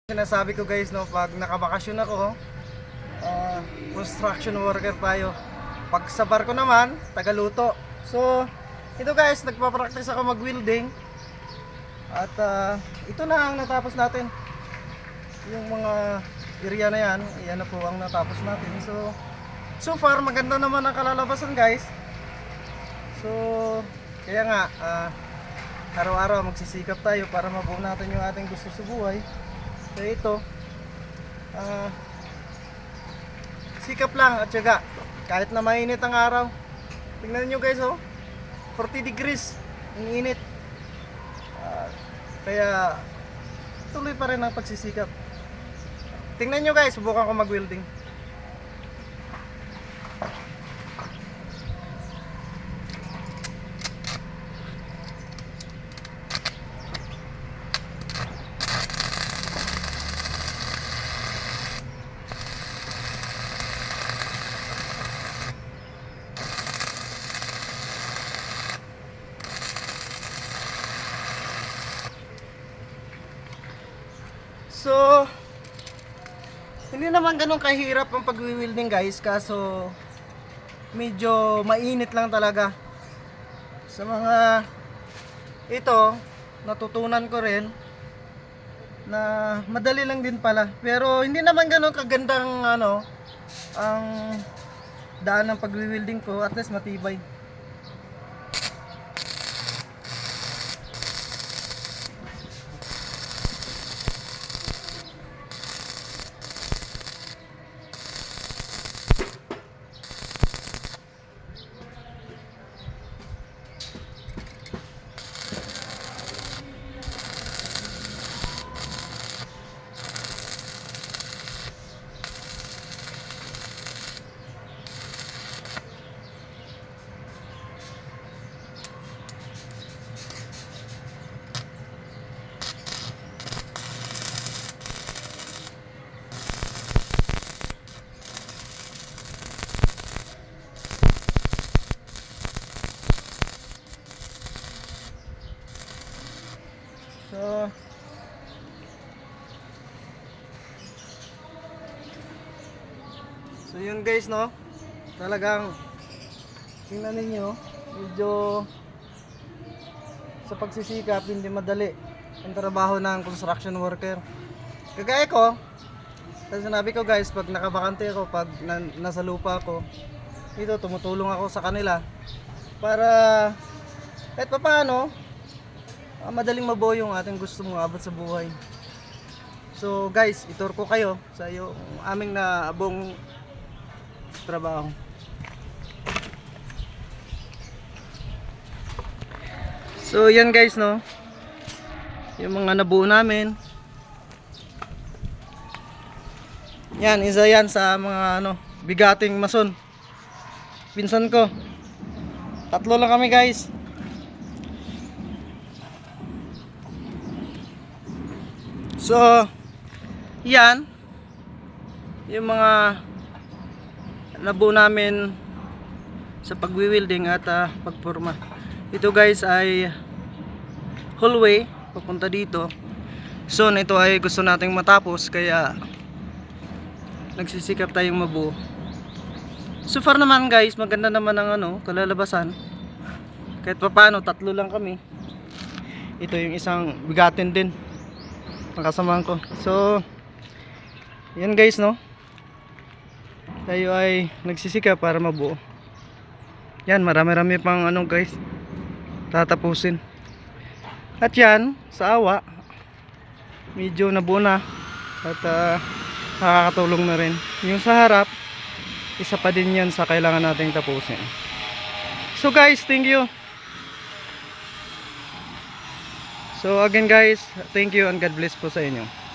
Sinasabi ko guys, no, pag nakabakasyon ako, construction worker tayo. Pag sa barko naman, tagaluto. So, ito guys, nagpa-practice ako mag-welding. At ito na ang natapos natin. Yung mga area na yan, yan na po ang natapos natin. So far, maganda naman ang kalalabasan guys. So, kaya nga, araw-araw magsisikap tayo para mabuo natin yung ating gusto sa buhay. So ito, sikap lang at syaga. Kahit na mainit ang araw. Tingnan nyo guys, oh, 40 degrees ang init. Kaya tuloy pa rin ang pagsisikap. Tingnan nyo guys, subukan ko mag-welding. So, hindi naman ganun kahirap ang pag-welding guys, kaso medyo mainit lang talaga. Sa mga ito, natutunan ko rin na madali lang din pala. Pero hindi naman ganun kagandang ang daan ng pag-welding ko, at least matibay. So yun guys, no, talagang tingnan ninyo, medyo sa pagsisikap hindi madali ang trabaho ng construction worker. Kagaya ko, kasi sinabi ko guys, pag nakabakante ako, pag nasa lupa ako, dito tumutulong ako sa kanila para kahit pa paano madaling mabuo yung ating gusto mong abot sa buhay. So guys, itur ko kayo sa yung aming naabong trabaho. So yan guys, no, yung mga nabuo namin. Yan, isa yan sa mga bigating mason. Pinsan ko, tatlo lang kami guys. So yan yung mga nabuo namin sa pagwi-welding at pagporma. Ito guys ay hallway papunta dito. So ito ay gusto nating matapos, kaya nagsisikap tayong mabuo. So far naman guys, maganda naman ang kalalabasan. Kahit pa paano, tatlo lang kami. Ito yung isang bigatin din ang kasamahan ko. So yan guys, no, tayo ay nagsisikap para mabuo. Yan, marami-rami pang guys tatapusin. At yan, sa awa medyo nabuo na at nakakatulong na rin. Yung sa harap, isa pa din yan sa kailangan nating tapusin. So guys, thank you. So again guys, thank you and God bless po sa inyo.